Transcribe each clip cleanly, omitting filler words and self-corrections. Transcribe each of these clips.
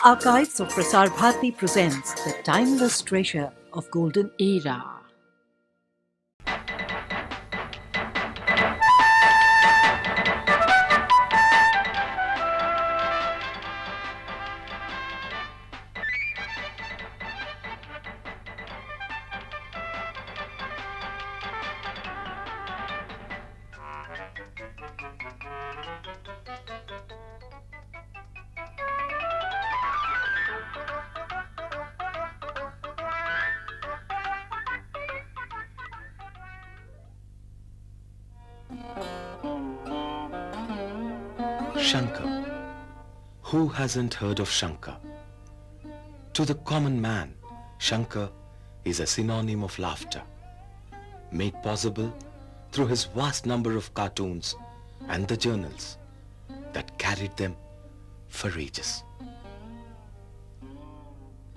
Archives of Prasar Bharati presents the timeless treasure of golden era. Shankar. Who hasn't heard of Shankar? To the common man, Shankar is a synonym of laughter, made possible through his vast number of cartoons and the journals that carried them for ages.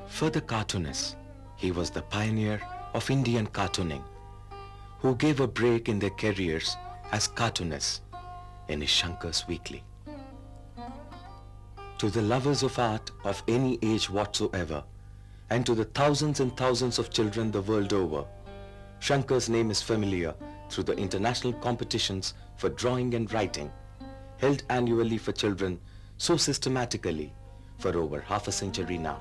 For the cartoonists, he was the pioneer of Indian cartooning, who gave a break in their careers as cartoonists in his Shankar's Weekly. To the lovers of art of any age whatsoever, and to the thousands and thousands of children the world over, Shankar's name is familiar through the international competitions for drawing and writing, held annually for children so systematically for over half a century now.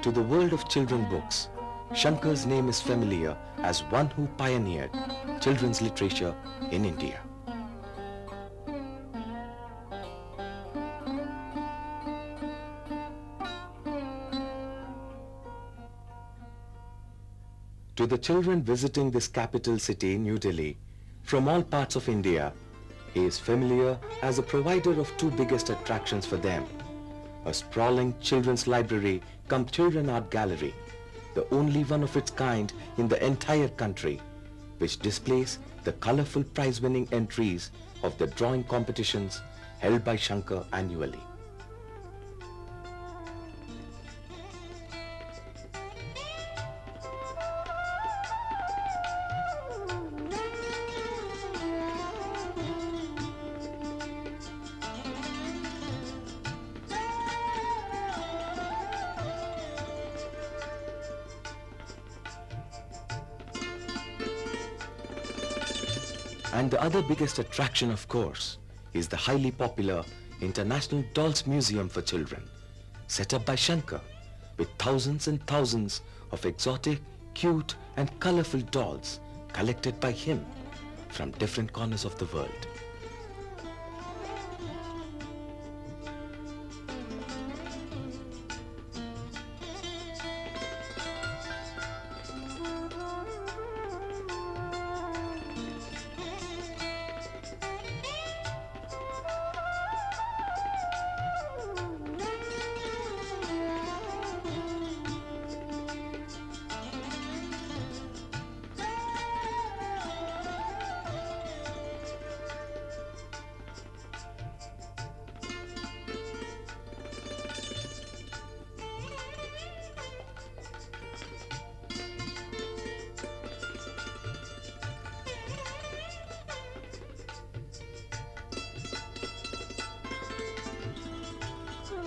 To the world of children's books, Shankar's name is familiar as one who pioneered children's literature in India. To the children visiting this capital city, New Delhi, from all parts of India, he is familiar as the provider of two biggest attractions for them, a sprawling children's library cum children art gallery, the only one of its kind in the entire country, which displays the colorful prize-winning entries of the drawing competitions held by Shankar annually. And the other biggest attraction, of course, is the highly popular International Dolls Museum for Children, set up by Shankar, with thousands and thousands of exotic, cute and colorful dolls collected by him from different corners of the world.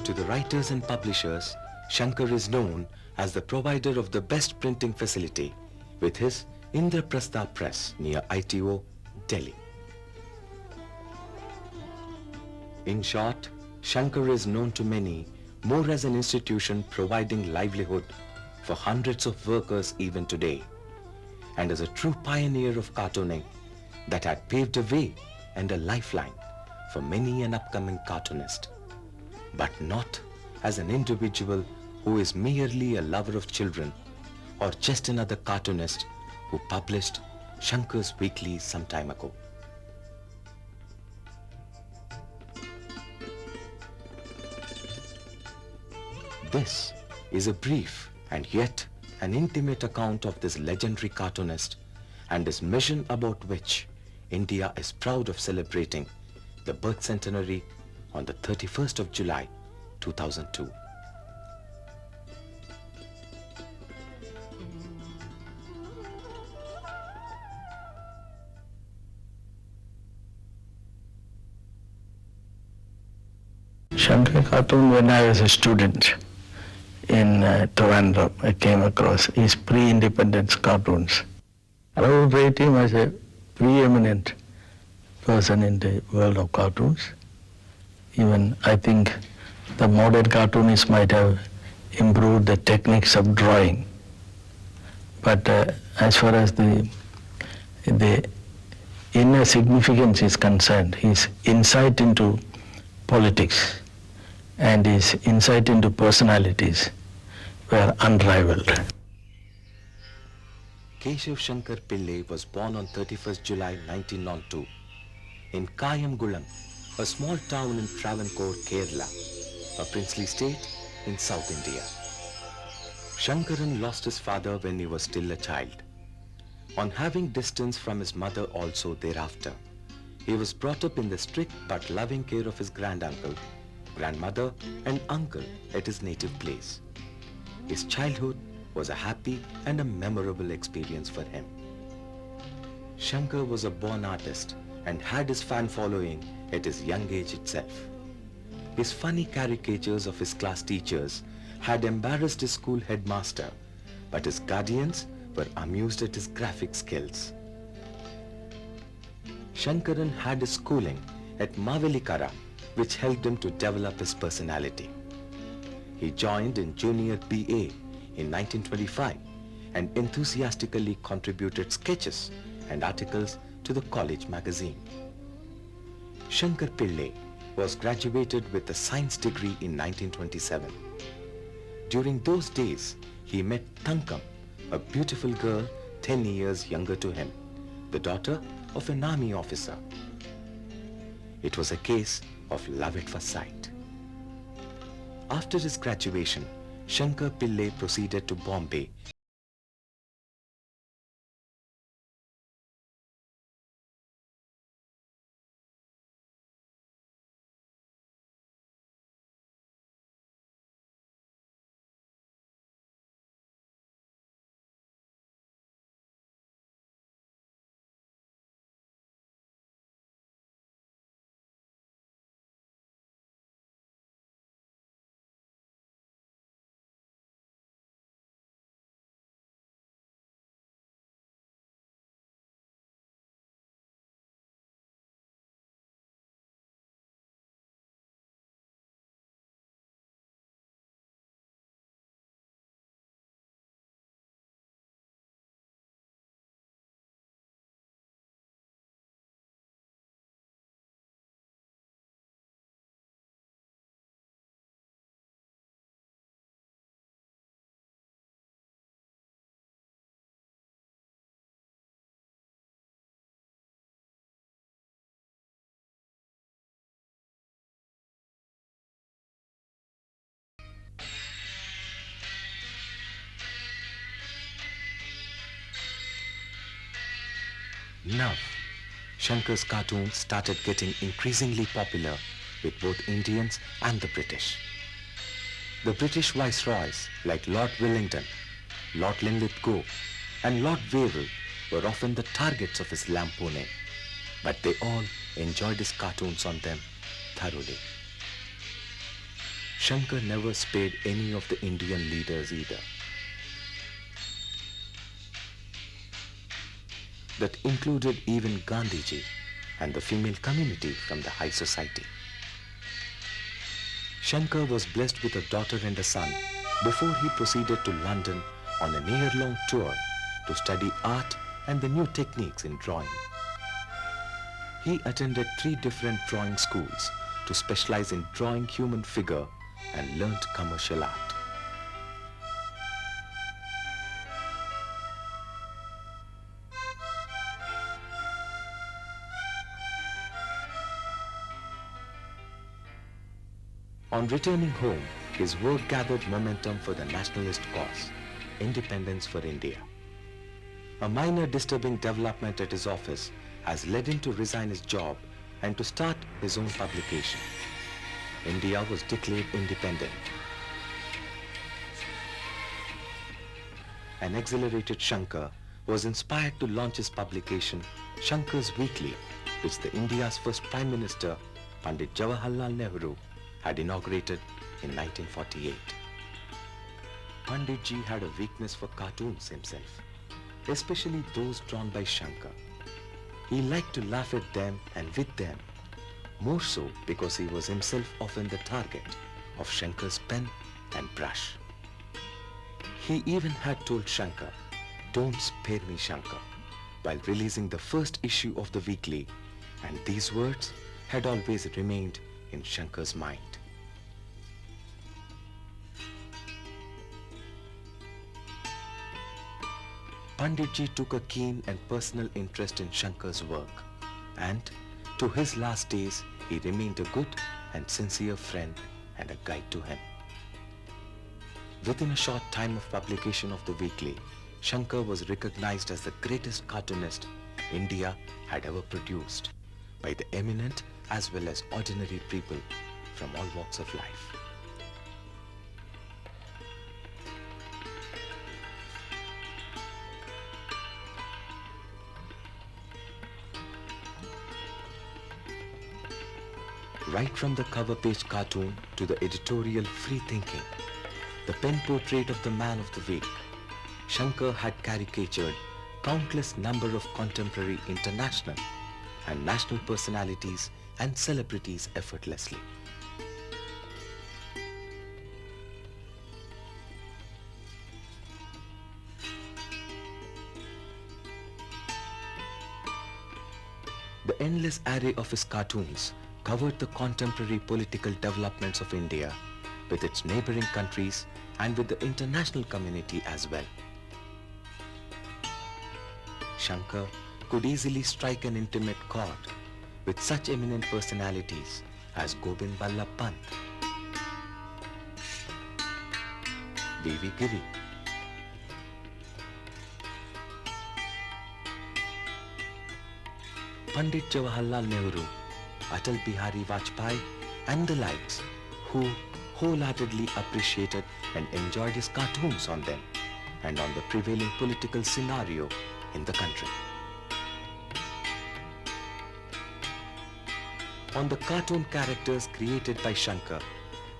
To the writers and publishers, Shankar is known as the provider of the best printing facility with his Indraprastha Press near ITO, Delhi. In short, Shankar is known to many more as an institution providing livelihood for hundreds of workers even today, and as a true pioneer of cartooning that had paved a way and a lifeline for many an upcoming cartoonist, but not as an individual who is merely a lover of children or just another cartoonist who published Shankar's Weekly some time ago. This is a brief and yet an intimate account of this legendary cartoonist and his mission about which India is proud of celebrating the birth centenary on the 31st of July, 2002. Shankar cartoon, when I was a student in Trivandrum, I came across his pre-independence cartoons. I would rate him as a preeminent person in the world of cartoons. Even I think the modern cartoonists might have improved the techniques of drawing. But as far as the inner significance is concerned, his insight into politics and his insight into personalities were unrivaled. Keshav Shankar Pillai was born on 31st July 1902 in Kayamgulam, a small town in Travancore, Kerala, a princely state in South India. Shankaran lost his father when he was still a child. On having distance from his mother also thereafter, he was brought up in the strict but loving care of his granduncle, grandmother and uncle at his native place. His childhood was a happy and a memorable experience for him. Shankar was a born artist and had his fan following at his young age itself. His funny caricatures of his class teachers had embarrassed his school headmaster, but his guardians were amused at his graphic skills. Shankaran had his schooling at Mavelikara, which helped him to develop his personality. He joined in Junior BA in 1925 and enthusiastically contributed sketches and articles to the college magazine. Shankar Pillai was graduated with a science degree in 1927. During those days, he met Thankam, a beautiful girl 10 years younger to him, the daughter of an army officer. It was a case of love at first sight. After his graduation, Shankar Pillai proceeded to Bombay . Now, Shankar's cartoons started getting increasingly popular with both Indians and the British. The British viceroys like Lord Wellington, Lord Linlithgow and Lord Wavell were often the targets of his lampooning, but they all enjoyed his cartoons on them thoroughly. Shankar never spared any of the Indian leaders either. That included even Gandhiji and the female community from the high society. Shankar was blessed with a daughter and a son before he proceeded to London on a year-long tour to study art and the new techniques in drawing. He attended 3 different drawing schools to specialize in drawing human figure and learnt commercial art. On returning home, his work gathered momentum for the nationalist cause, independence for India. A minor disturbing development at his office has led him to resign his job and to start his own publication. India was declared independent. An exhilarated Shankar was inspired to launch his publication, Shankar's Weekly, which the India's first Prime Minister, Pandit Jawaharlal Nehru, had inaugurated in 1948. Panditji had a weakness for cartoons himself, especially those drawn by Shankar. He liked to laugh at them and with them, more so because he was himself often the target of Shankar's pen and brush. He even had told Shankar, "Don't spare me, Shankar," while releasing the first issue of the weekly, and these words had always remained in Shankar's mind. Panditji took a keen and personal interest in Shankar's work, and to his last days he remained a good and sincere friend and a guide to him. Within a short time of publication of the weekly, Shankar was recognized as the greatest cartoonist India had ever produced by the eminent as well as ordinary people from all walks of life. Right from the cover page cartoon to the editorial free thinking, the pen portrait of the man of the week, Shankar had caricatured countless number of contemporary international and national personalities and celebrities effortlessly. The endless array of his cartoons covered the contemporary political developments of India with its neighboring countries and with the international community as well. Shankar could easily strike an intimate chord with such eminent personalities as Gobind Ballabh Pant, V.V. Giri, Pandit Jawaharlal Nehru, Atal Bihari Vajpayee and the likes, who wholeheartedly appreciated and enjoyed his cartoons on them and on the prevailing political scenario in the country. On the cartoon characters created by Shankar,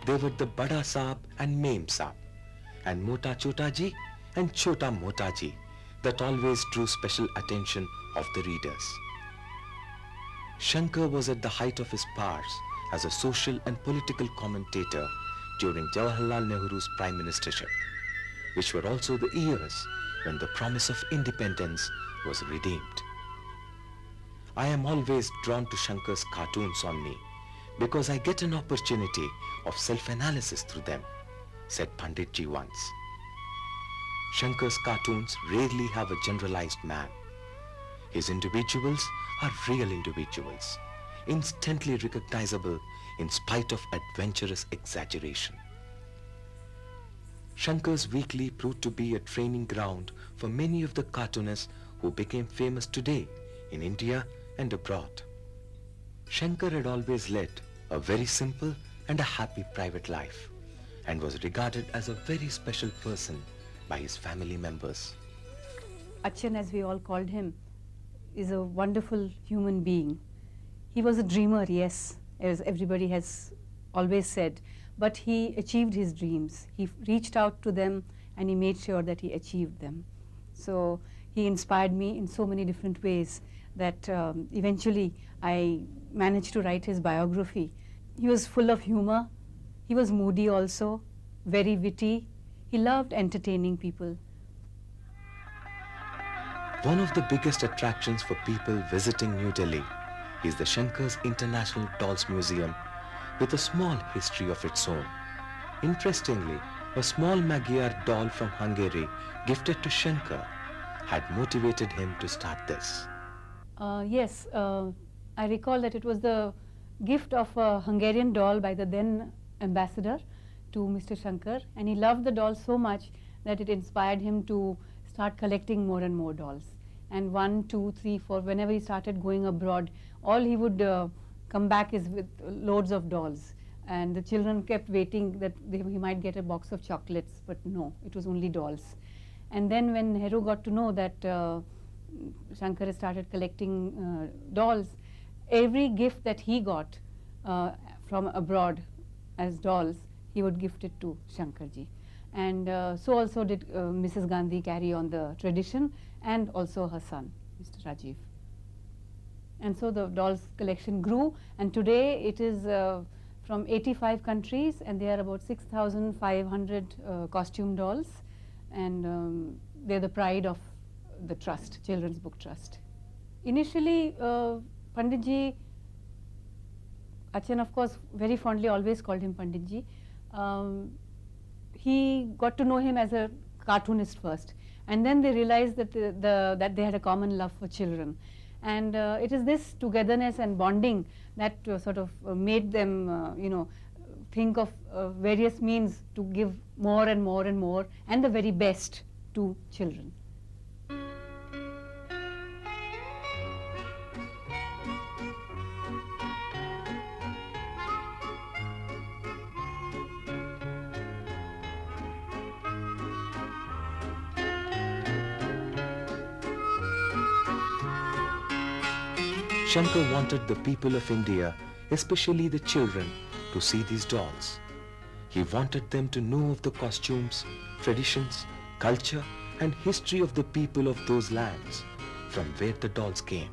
they were the Bada Saab and Mem Saab, and Mota Chota Ji and Chota Mota Ji that always drew special attention of the readers. Shankar was at the height of his powers as a social and political commentator during Jawaharlal Nehru's prime ministership, which were also the years when the promise of independence was redeemed. I am always drawn to Shankar's cartoons on me because I get an opportunity of self-analysis through them, said Panditji once. Shankar's cartoons rarely have a generalized man. His individuals are real individuals, instantly recognizable in spite of adventurous exaggeration. Shankar's weekly proved to be a training ground for many of the cartoonists who became famous today in India and abroad. Shankar had always led a very simple and a happy private life and was regarded as a very special person by his family members. Achan, as we all called him, is a wonderful human being. He was a dreamer, yes, as everybody has always said, but he achieved his dreams. He reached out to them and he made sure that he achieved them. So he inspired me in so many different ways that eventually I managed to write his biography. He was full of humor. He was moody also, very witty. He loved entertaining people. One of the biggest attractions for people visiting New Delhi is the Shankar's International Dolls Museum with a small history of its own. Interestingly, a small Magyar doll from Hungary gifted to Shankar had motivated him to start this. Yes, I recall that it was the gift of a Hungarian doll by the then ambassador to Mr. Shankar, and he loved the doll so much that it inspired him to start collecting more and more dolls. And 1, 2, 3, 4, whenever he started going abroad, all he would come back is with loads of dolls. And the children kept waiting that he might get a box of chocolates, but no, it was only dolls. And then when Nehru got to know that Shankar started collecting dolls, every gift that he got from abroad as dolls, he would gift it to Shankarji. And so also did Mrs. Gandhi carry on the tradition, and also her son, Mr. Rajiv. And so the dolls collection grew, and today it is from 85 countries, and there are about 6,500 costume dolls, and they're the pride of the trust, Children's Book Trust. Initially, Panditji, Achan of course very fondly always called him Panditji. He got to know him as a cartoonist first, and then they realized that that they had a common love for children, and it is this togetherness and bonding that sort of made them think of various means to give more and more and more and the very best to children. Shankar wanted the people of India, especially the children, to see these dolls. He wanted them to know of the costumes, traditions, culture, and history of the people of those lands from where the dolls came.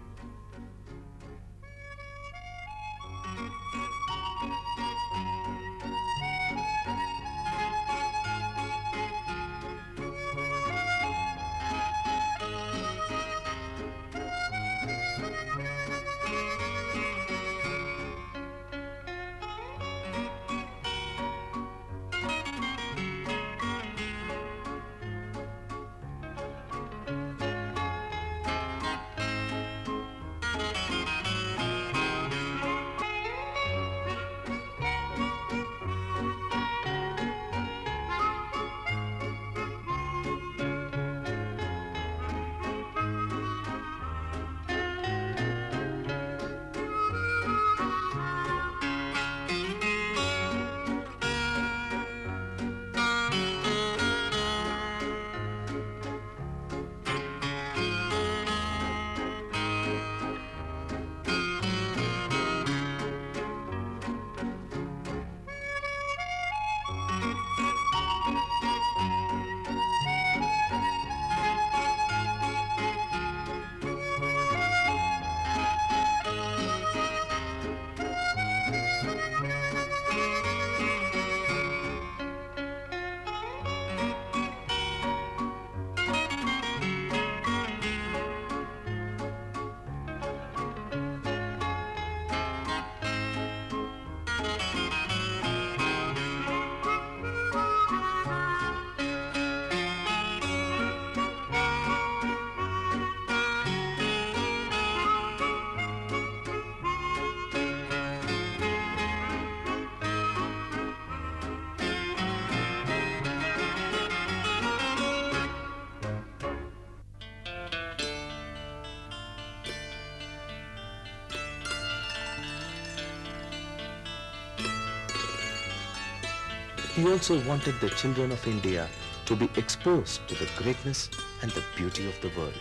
He also wanted the children of India to be exposed to the greatness and the beauty of the world.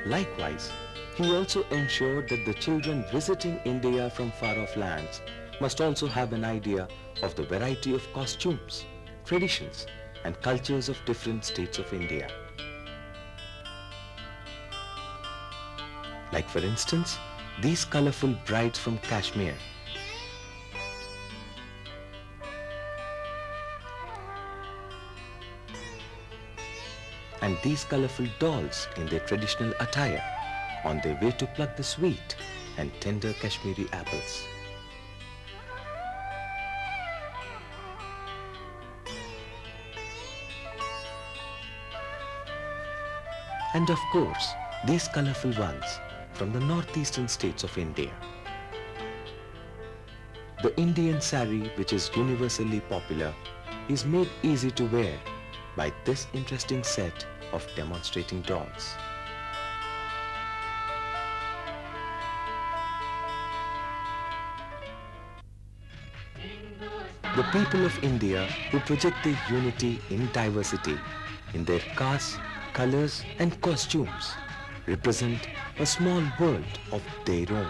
Likewise, he also ensured that the children visiting India from far-off lands must also have an idea of the variety of costumes, traditions, and cultures of different states of India. Like for instance, these colorful brides from Kashmir. And these colorful dolls in their traditional attire on their way to pluck the sweet and tender Kashmiri apples. And of course, these colorful ones from the northeastern states of India. The Indian sari, which is universally popular, is made easy to wear by this interesting set of demonstrating dolls. The people of India who project their unity in diversity in their castes, colors and costumes represent a small world of their own.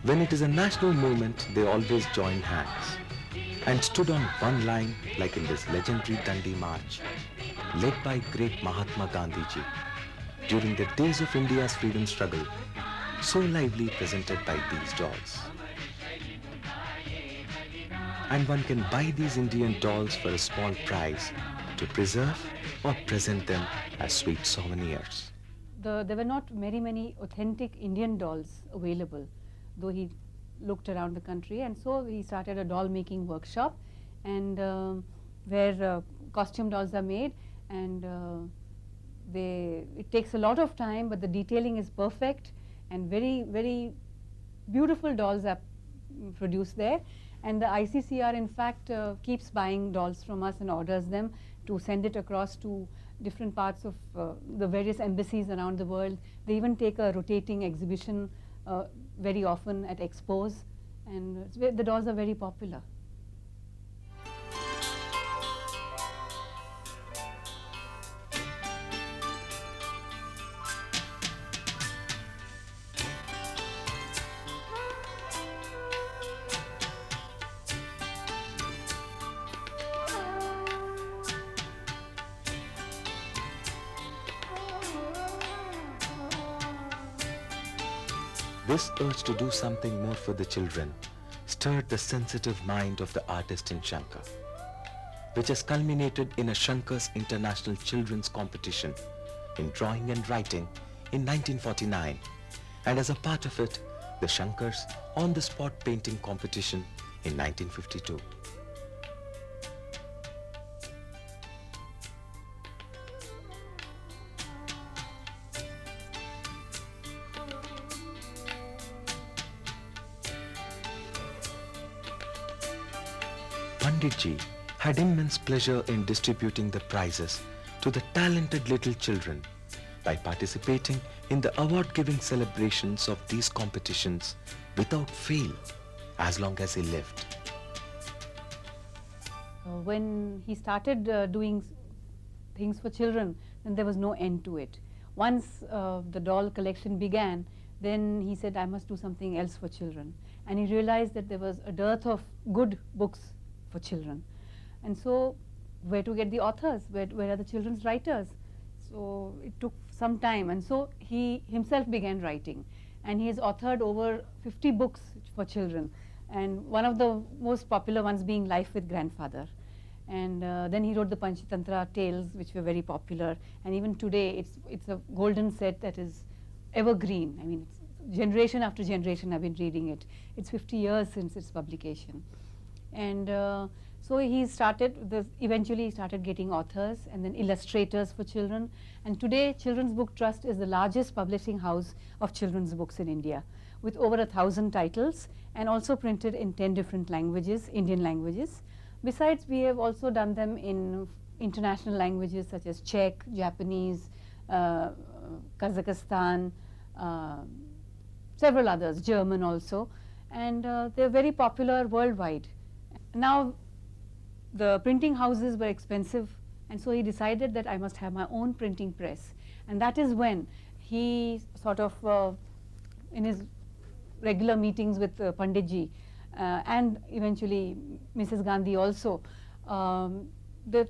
When it is a national movement, they always joined hands and stood on one line like in this legendary Dandi March, led by great Mahatma Gandhi ji, during the days of India's freedom struggle, so lively presented by these dolls. And one can buy these Indian dolls for a small price to preserve or present them as sweet souvenirs. There were not many authentic Indian dolls available, though he looked around the country, and so he started a doll making workshop, and where costume dolls are made, and it takes a lot of time, but the detailing is perfect, and very beautiful dolls are produced there. And the ICCR in fact keeps buying dolls from us and orders them to send it across to different parts of the various embassies around the world. They even take a rotating exhibition very often at expos, and the dolls are very popular. This urge to do something more for the children stirred the sensitive mind of the artist in Shankar, which has culminated in a Shankar's International Children's Competition in drawing and writing in 1949, and as a part of it, the Shankar's on-the-spot painting competition in 1952. Panditji had immense pleasure in distributing the prizes to the talented little children by participating in the award-giving celebrations of these competitions without fail as long as he lived. When he started doing things for children, then there was no end to it. Once the doll collection began, then he said, I must do something else for children. And he realized that there was a dearth of good books for children. And so where to get the authors? Where are the children's writers? So it took some time, and so he himself began writing, and he has authored over 50 books for children, and one of the most popular ones being Life with Grandfather. And then he wrote the Panchatantra tales, which were very popular, and even today it's a golden set that is evergreen. I mean, it's generation after generation I've been reading it. It's 50 years since its publication. And so he eventually started getting authors and then illustrators for children. And today, Children's Book Trust is the largest publishing house of children's books in India, with over 1,000 titles and also printed in 10 different languages, Indian languages. Besides, we have also done them in international languages such as Czech, Japanese, Kazakhstan, several others, German also, and they're very popular worldwide. Now, the printing houses were expensive, and so he decided that I must have my own printing press. And that is when he sort of, in his regular meetings with Panditji, and eventually Mrs. Gandhi also, the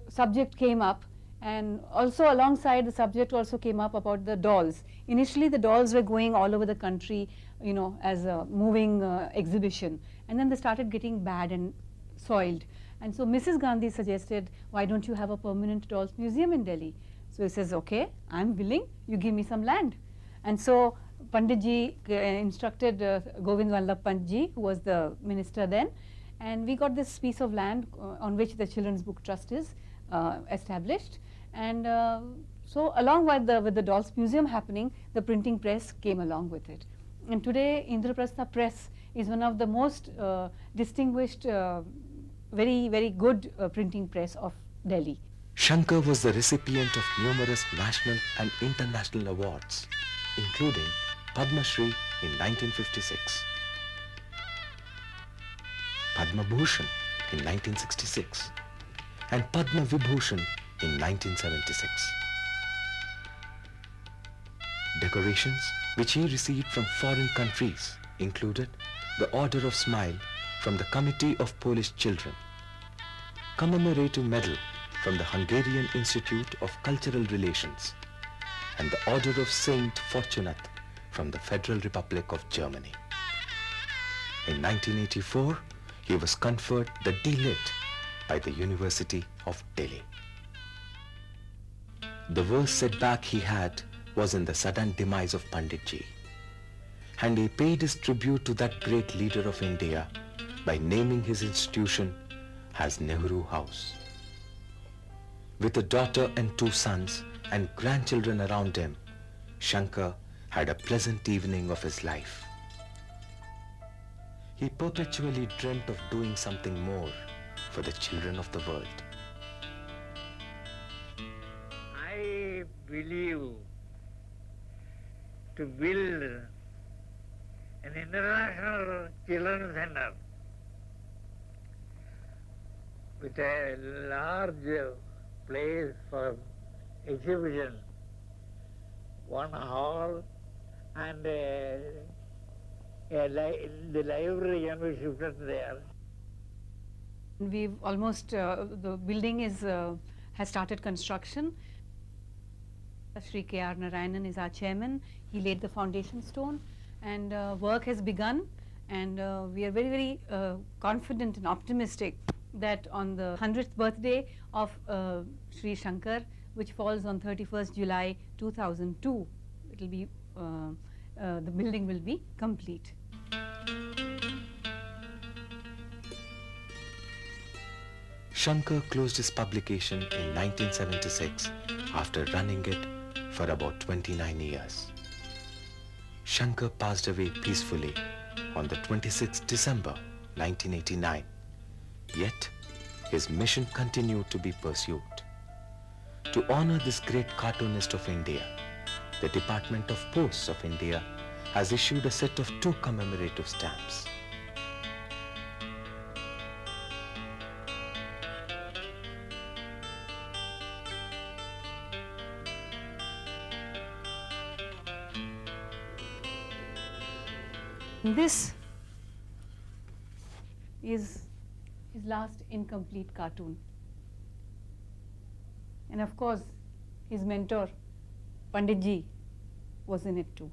subject came up, and also alongside the subject also came up about the dolls. Initially the dolls were going all over the country, you know, as a moving exhibition, and then they started getting bad and soiled. And so Mrs. Gandhi suggested, why don't you have a permanent dolls museum in Delhi? So he says, okay, I'm willing, you give me some land. And so Panditji instructed Govind Vallabh Pantji, who was the minister then, and we got this piece of land on which the Children's Book Trust is established. And So along with the Dolls Museum happening, the printing press came along with it. And today Indraprastha Press is one of the most distinguished, very good printing press of Delhi. Shankar was the recipient of numerous national and international awards, including Padma Shri in 1956, Padma Bhushan in 1966, and Padma Vibhushan in 1976. Decorations which he received from foreign countries included the Order of Smile from the Committee of Polish Children, Commemorative Medal from the Hungarian Institute of Cultural Relations, and the Order of Saint Fortunate from the Federal Republic of Germany. In 1984, he was conferred the D.Litt by the University of Delhi. The worst setback he had was in the sudden demise of Panditji, and he paid his tribute to that great leader of India by naming his institution as Nehru House. With a daughter and 2 sons and grandchildren around him, Shankar had a pleasant evening of his life. He perpetually dreamt of doing something more for the children of the world. I believe to build an international children's center with a large place for exhibition, one hall, and the library can be shifted there. We've almost, the building is, has started construction. Shri K.R. Narayanan is our chairman. He laid the foundation stone, and work has begun, and we are very confident and optimistic that on the 100th birthday of Sri Shankar, which falls on 31st July 2002, it will be, the building will be complete. Shankar closed his publication in 1976 after running it for about 29 years. Shankar passed away peacefully on the 26th December 1989. Yet, his mission continued to be pursued. To honor this great cartoonist of India, the Department of Posts of India has issued a set of 2 commemorative stamps. This is his last incomplete cartoon. And of course, his mentor, Panditji, was in it too.